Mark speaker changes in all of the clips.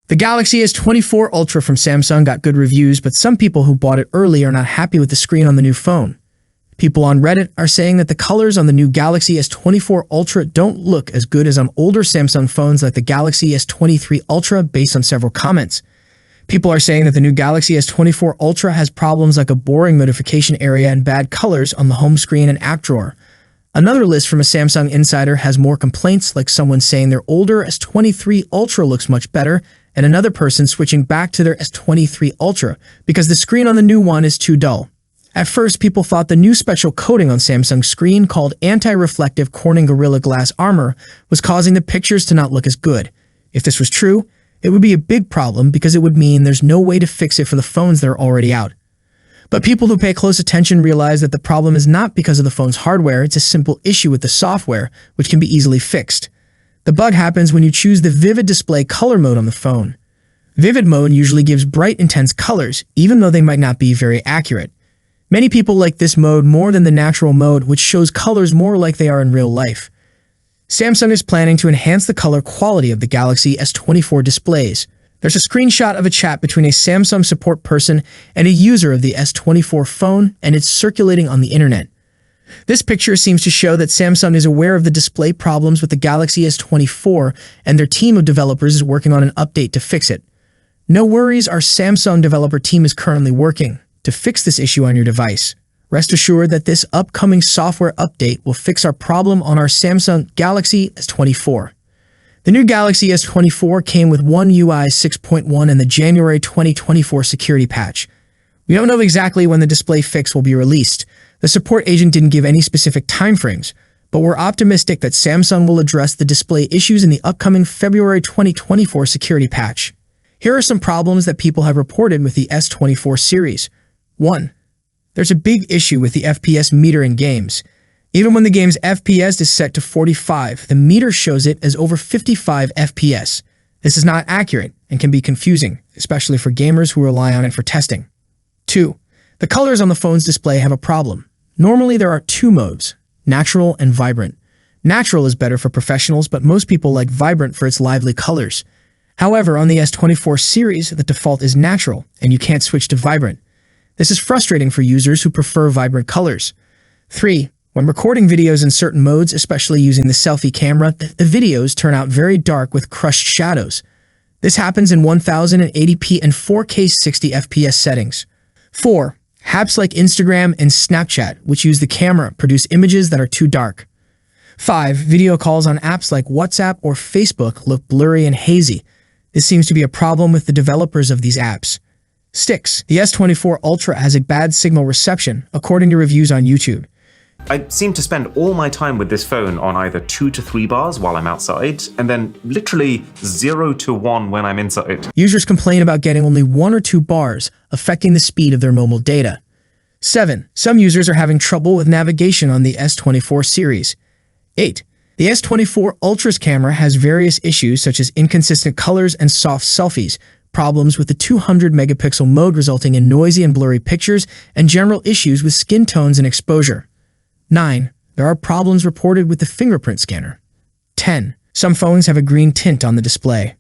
Speaker 1: The Galaxy S24 Ultra from Samsung got good reviews, but some people who bought it early are not happy with the screen on the new phone. People on Reddit are saying that the colors on the new Galaxy S24 Ultra don't look as good as on older Samsung phones like the Galaxy S23 Ultra based on several comments. People are saying that the new Galaxy S24 Ultra has problems like a boring notification area and bad colors on the home screen and app drawer. Another list from a Samsung insider has more complaints, like someone saying their older S23 Ultra looks much better, and another person switching back to their S23 Ultra because the screen on the new one is too dull. At first, people thought the new special coating on Samsung's screen called anti-reflective Corning Gorilla Glass Armor was causing the pictures to not look as good. If this was true, it would be a big problem because it would mean there's no way to fix it for the phones that are already out. But people who pay close attention realize that the problem is not because of the phone's hardware, it's a simple issue with the software, which can be easily fixed. The bug happens when you choose the Vivid Display color mode on the phone. Vivid mode usually gives bright, intense colors, even though they might not be very accurate. Many people like this mode more than the natural mode, which shows colors more like they are in real life. Samsung is planning to enhance the color quality of the Galaxy S24 displays. There's a screenshot of a chat between a Samsung support person and a user of the S24 phone, and it's circulating on the internet. This picture seems to show that Samsung is aware of the display problems with the Galaxy S24, and their team of developers is working on an update to fix it. No worries, our Samsung developer team is currently working to fix this issue on your device. Rest assured that this upcoming software update will fix our problem on our Samsung Galaxy S24. The new Galaxy S24 came with One UI 6.1 and the January 2024 security patch. We don't know exactly when the display fix will be released. The support agent didn't give any specific timeframes, but we're optimistic that Samsung will address the display issues in the upcoming February 2024 security patch. Here are some problems that people have reported with the S24 series. 1. There's a big issue with the FPS meter in games. Even when the game's FPS is set to 45, the meter shows it as over 55 FPS. This is not accurate and can be confusing, especially for gamers who rely on it for testing. 2. The colors on the phone's display have a problem. Normally there are two modes, natural and vibrant. Natural is better for professionals, but most people like vibrant for its lively colors. However, on the S24 series, the default is natural, and you can't switch to vibrant. This is frustrating for users who prefer vibrant colors. 3. When recording videos in certain modes, especially using the selfie camera, the videos turn out very dark with crushed shadows. This happens in 1080p and 4K 60 FPS settings. 4. Apps like Instagram and Snapchat, which use the camera, produce images that are too dark. 5. Video calls on apps like WhatsApp or Facebook look blurry and hazy. This seems to be a problem with the developers of these apps. 6. The S24 Ultra has a bad signal reception, according to reviews on YouTube.
Speaker 2: I seem to spend all my time with this phone on either 2 to 3 bars while I'm outside, and then literally 0 to 1 when I'm inside.
Speaker 1: Users complain about getting only 1 or 2 bars, affecting the speed of their mobile data. 7. Some users are having trouble with navigation on the S24 series. 8. The S24 Ultra's camera has various issues such as inconsistent colors and soft selfies, problems with the 200-megapixel mode resulting in noisy and blurry pictures, and general issues with skin tones and exposure. 9. There are problems reported with the fingerprint scanner. 10. Some phones have a green tint on the display.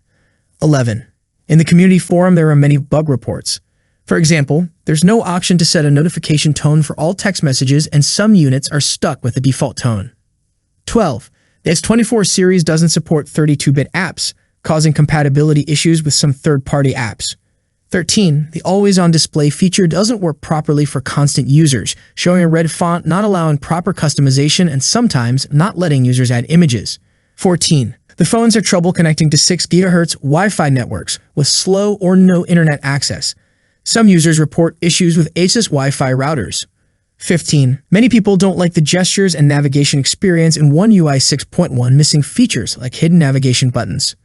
Speaker 1: 11. In the community forum, there are many bug reports. For example, there's no option to set a notification tone for all text messages, and some units are stuck with the default tone. 12. The S24 series doesn't support 32-bit apps, causing compatibility issues with some third-party apps. 13. The always-on display feature doesn't work properly for constant users, showing a red font, not allowing proper customization, and sometimes not letting users add images. 14. The phones have trouble connecting to 6 GHz Wi-Fi networks with slow or no internet access. Some users report issues with Exynos Wi-Fi routers. 15. Many people don't like the gestures and navigation experience in One UI 6.1, missing features like hidden navigation buttons.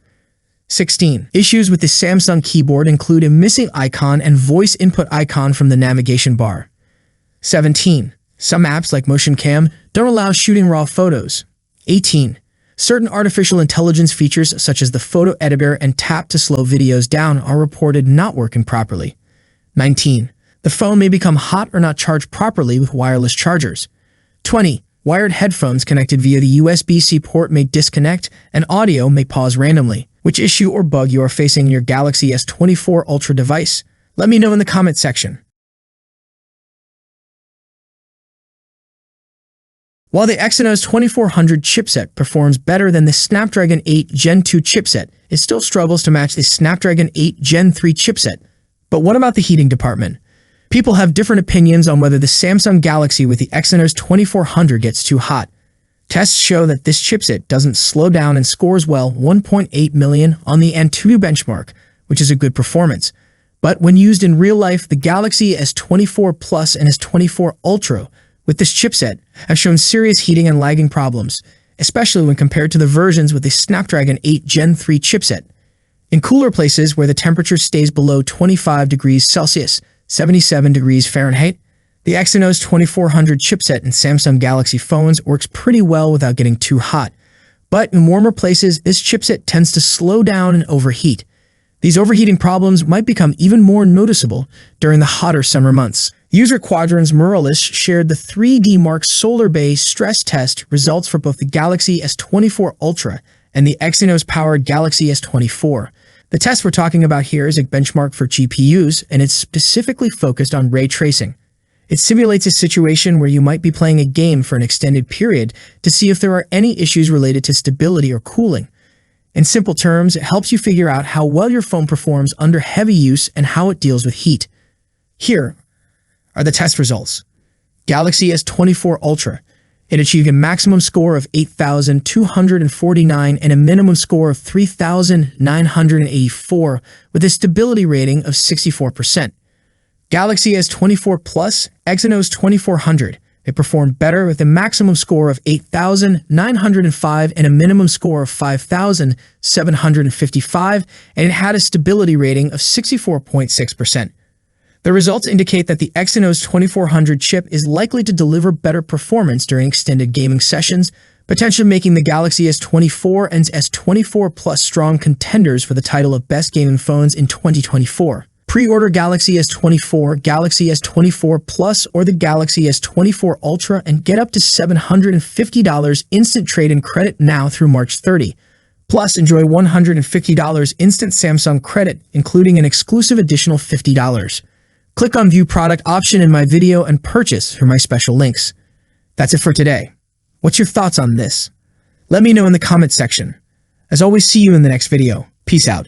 Speaker 1: 16. Issues with the Samsung keyboard include a missing icon and voice input icon from the navigation bar. 17. Some apps like Motion Cam don't allow shooting raw photos. 18. Certain artificial intelligence features such as the photo editor and tap to slow videos down are reported not working properly. 19. The phone may become hot or not charged properly with wireless chargers. 20. Wired headphones connected via the USB-C port may disconnect, and audio may pause randomly. Which issue or bug you are facing in your Galaxy S24 Ultra device? Let me know in the comment section. While the Exynos 2400 chipset performs better than the Snapdragon 8 Gen 2 chipset, it still struggles to match the Snapdragon 8 Gen 3 chipset. But what about the heating department? People have different opinions on whether the Samsung Galaxy with the Exynos 2400 gets too hot. Tests show that this chipset doesn't slow down and scores well 1.8 million on the Antutu benchmark, which is a good performance. But when used in real life, the Galaxy S24 Plus and S24 Ultra with this chipset have shown serious heating and lagging problems, especially when compared to the versions with the Snapdragon 8 Gen 3 chipset. In cooler places where the temperature stays below 25 degrees Celsius, 77 degrees Fahrenheit, the Exynos 2400 chipset in Samsung Galaxy phones works pretty well without getting too hot. But in warmer places, this chipset tends to slow down and overheat. These overheating problems might become even more noticeable during the hotter summer months. User Quadrant's Morales shared the 3D Mark Solar Bay stress test results for both the Galaxy S24 Ultra and the Exynos-powered Galaxy S24. The test we're talking about here is a benchmark for GPUs, and it's specifically focused on ray tracing. It simulates a situation where you might be playing a game for an extended period to see if there are any issues related to stability or cooling. In simple terms, it helps you figure out how well your phone performs under heavy use and how it deals with heat. Here are the test results. Galaxy S24 Ultra. It achieved a maximum score of 8,249 and a minimum score of 3,984 with a stability rating of 64%. Galaxy S24 Plus, Exynos 2400. It performed better with a maximum score of 8,905 and a minimum score of 5,755, and it had a stability rating of 64.6%. The results indicate that the Exynos 2400 chip is likely to deliver better performance during extended gaming sessions, potentially making the Galaxy S24 and S24 Plus strong contenders for the title of best gaming phones in 2024. Pre-order Galaxy S24, Galaxy S24 Plus, or the Galaxy S24 Ultra and get up to $750 instant trade-in credit now through March 30. Plus, enjoy $150 instant Samsung credit, including an exclusive additional $50. Click on View Product option in my video and purchase through my special links. That's it for today. What's your thoughts on this? Let me know in the comment section. As always, see you in the next video. Peace out.